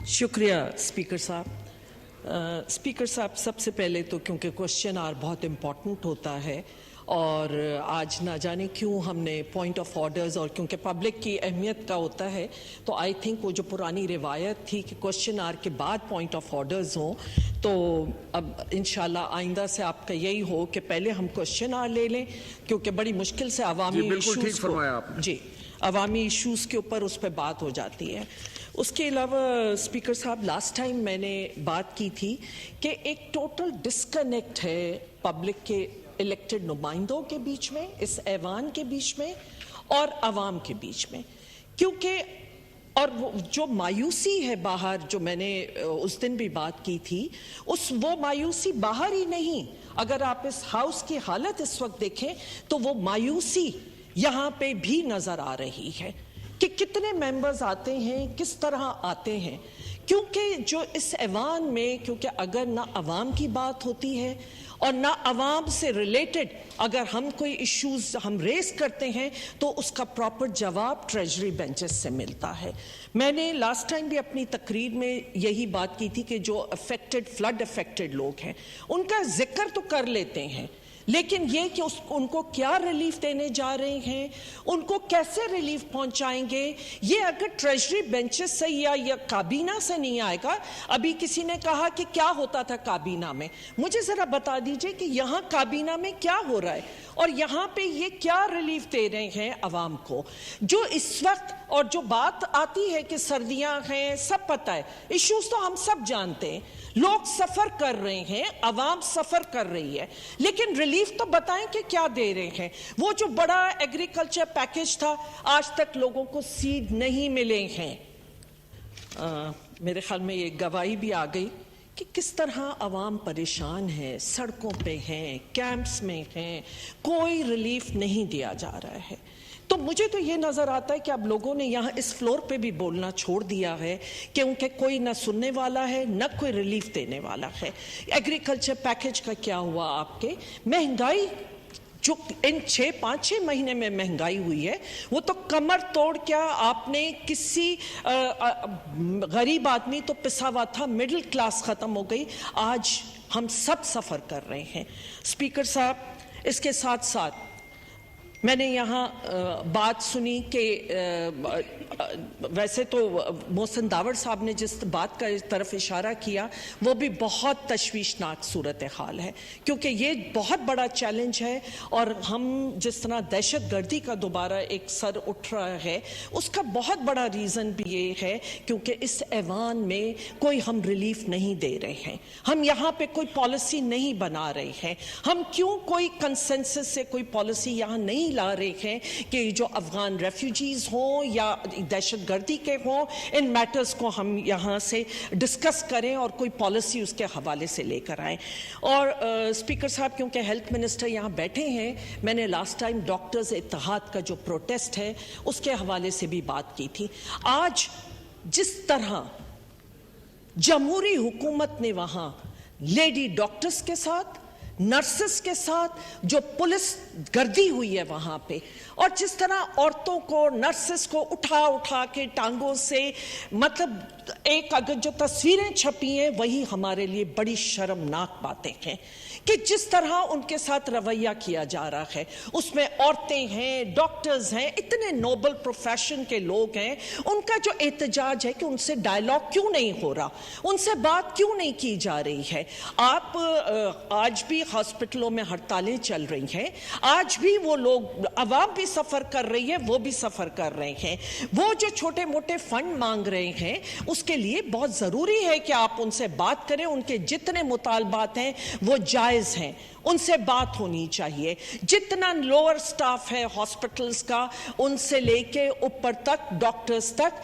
شکریہ اسپیکر صاحب. اسپیکر صاحب, سب سے پہلے تو کیونکہ کوشچن آر بہت امپورٹنٹ ہوتا ہے اور آج نہ جانے کیوں ہم نے پوائنٹ آف آرڈرز, اور کیونکہ پبلک کی اہمیت کا ہوتا ہے تو آئی تھنک وہ جو پرانی روایت تھی کہ کوشچن آر کے بعد پوائنٹ آف آرڈرز ہوں, تو اب انشاءاللہ آئندہ سے آپ کا یہی ہو کہ پہلے ہم کوشچن آر لے لیں, کیونکہ بڑی مشکل سے عوامی ایشوز کو عوامی ایشوز کے اوپر اس پہ بات ہو جاتی ہے. اس کے علاوہ اسپیکر صاحب, لاسٹ ٹائم میں نے بات کی تھی کہ ایک ٹوٹل ڈسکنیکٹ ہے پبلک کے الیکٹڈ نمائندوں کے بیچ میں, اس ایوان کے بیچ میں اور عوام کے بیچ میں, کیونکہ اور جو مایوسی ہے باہر, جو میں نے اس دن بھی بات کی تھی, وہ مایوسی باہر ہی نہیں, اگر آپ اس ہاؤس کی حالت اس وقت دیکھیں تو وہ مایوسی یہاں پہ بھی نظر آ رہی ہے کہ کتنے ممبرز آتے ہیں, کس طرح آتے ہیں, کیونکہ جو اس ایوان میں, کیونکہ اگر نہ عوام کی بات ہوتی ہے اور نہ عوام سے ریلیٹڈ اگر ہم کوئی ایشوز ہم ریز کرتے ہیں تو اس کا پراپر جواب ٹریجری بینچز سے ملتا ہے. میں نے لاسٹ ٹائم بھی اپنی تقریر میں یہی بات کی تھی کہ جو فلڈ افیکٹڈ لوگ ہیں ان کا ذکر تو کر لیتے ہیں, لیکن یہ کہ ان کو کیا ریلیف دینے جا رہے ہیں, ان کو کیسے ریلیف پہنچائیں گے, یہ اگر ٹریجری بینچز سے یا کابینہ سے نہیں آئے گا. ابھی کسی نے کہا کہ کیا ہوتا تھا کابینہ میں, مجھے ذرا بتا دیجئے کہ یہاں کابینہ میں کیا ہو رہا ہے اور یہاں پہ یہ کیا ریلیف دے رہے ہیں عوام کو. جو اس وقت اور جو بات آتی ہے کہ سردیاں ہیں, سب پتہ ہے, ایشوز تو ہم سب جانتے ہیں, لوگ سفر کر رہے ہیں, عوام سفر کر رہی ہے, لیکن ریلیف تو بتائیں کہ کیا دے رہے ہیں. وہ جو بڑا ایگریکلچر پیکج تھا, آج تک لوگوں کو سیڈ نہیں ملے ہیں. میرے خیال میں یہ گواہی بھی آ گئی کہ کس طرح عوام پریشان ہے, سڑکوں پہ ہیں, کیمپس میں ہیں, کوئی ریلیف نہیں دیا جا رہا ہے. تو مجھے تو یہ نظر آتا ہے کہ اب لوگوں نے یہاں اس فلور پہ بھی بولنا چھوڑ دیا ہے کیونکہ کوئی نہ سننے والا ہے نہ کوئی ریلیف دینے والا ہے. ایگریکلچر پیکج کا کیا ہوا آپ کے, مہنگائی جو ان 5-6 مہینے میں مہنگائی ہوئی ہے وہ تو کمر توڑ, کیا آپ نے کسی غریب آدمی تو پسا ہوا تھا, مڈل کلاس ختم ہو گئی, آج ہم سب سفر کر رہے ہیں. اسپیکر صاحب, اس کے ساتھ ساتھ میں نے یہاں بات سنی کہ ویسے تو محسن داوڑ صاحب نے جس بات کا طرف اشارہ کیا وہ بھی بہت تشویشناک صورتحال ہے, کیونکہ یہ بہت بڑا چیلنج ہے, اور ہم جس طرح دہشت گردی کا دوبارہ ایک سر اٹھ رہا ہے, اس کا بہت بڑا ریزن بھی یہ ہے کیونکہ اس ایوان میں کوئی ہم ریلیف نہیں دے رہے ہیں, ہم یہاں پہ کوئی پالیسی نہیں بنا رہے ہیں. ہم کیوں کوئی کنسنسس سے کوئی پالیسی یہاں نہیں لا رہے ہیں کہ جو افغان ریفیوجیز ہوں یا دہشت گردی کے ہوں, ان میٹرز کو ہم یہاں سے ڈسکس کریں اور کوئی پالیسی اس کے حوالے سے لے کر آئیں. اور اسپیکر صاحب, کیونکہ ہیلتھ منسٹر یہاں بیٹھے ہیں, میں نے لاسٹ ٹائم ڈاکٹرز اتحاد کا جو پروٹیسٹ ہے اس کے حوالے سے بھی بات کی تھی. آج جس طرح جمہوری حکومت نے وہاں لیڈی ڈاکٹرز کے ساتھ, نرسز کے ساتھ جو پولیس گردی ہوئی ہے وہاں پہ, اور جس طرح عورتوں کو, نرسز کو اٹھا کے ٹانگوں سے, مطلب ایک اگر جو تصویریں چھپی ہیں وہی ہمارے لیے بڑی شرمناک باتیں ہیں کہ جس طرح ان کے ساتھ رویہ کیا جا رہا ہے. اس میں عورتیں ہیں, ڈاکٹرز ہیں, اتنے نوبل پروفیشن کے لوگ ہیں, ان کا جو احتجاج ہے کہ ان سے ڈائیلاگ کیوں نہیں ہو رہا, ان سے بات کیوں نہیں کی جا رہی ہے. آپ آج بھی ہاسپٹلوں میں ہڑتالیں چل رہی ہیں, آج بھی وہ لوگ, عوام بھی سفر کر رہی ہے, وہ بھی سفر کر رہے ہیں. وہ جو چھوٹے موٹے فنڈ مانگ رہے ہیں اس کے لیے بہت ضروری ہے کہ آپ ان سے بات کریں, ان کے جتنے مطالبات ہیں وہ جائز ہیں, ان سے بات ہونی چاہیے. جتنا لوور سٹاف ہے ہاسپٹلز کا, ان سے لے کے اوپر تک, ڈاکٹرز تک,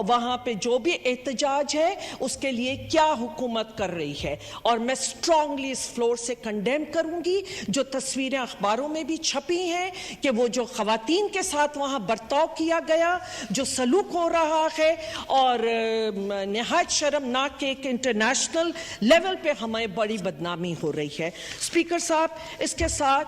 وہاں پہ جو بھی احتجاج ہے اس کے لیے کیا حکومت کر رہی ہے. اور میں اسٹرانگلی اس فلور سے کنڈیم کروں گی جو تصویریں اخباروں میں بھی چھپی ہیں کہ وہ جو خواتین کے ساتھ وہاں برتاؤ کیا گیا, جو سلوک ہو رہا ہے, اور نہایت شرمناک ایک انٹرنیشنل لیول پہ ہمیں بڑی بدنامی ہو رہی ہے. اسپیکر صاحب, اس کے ساتھ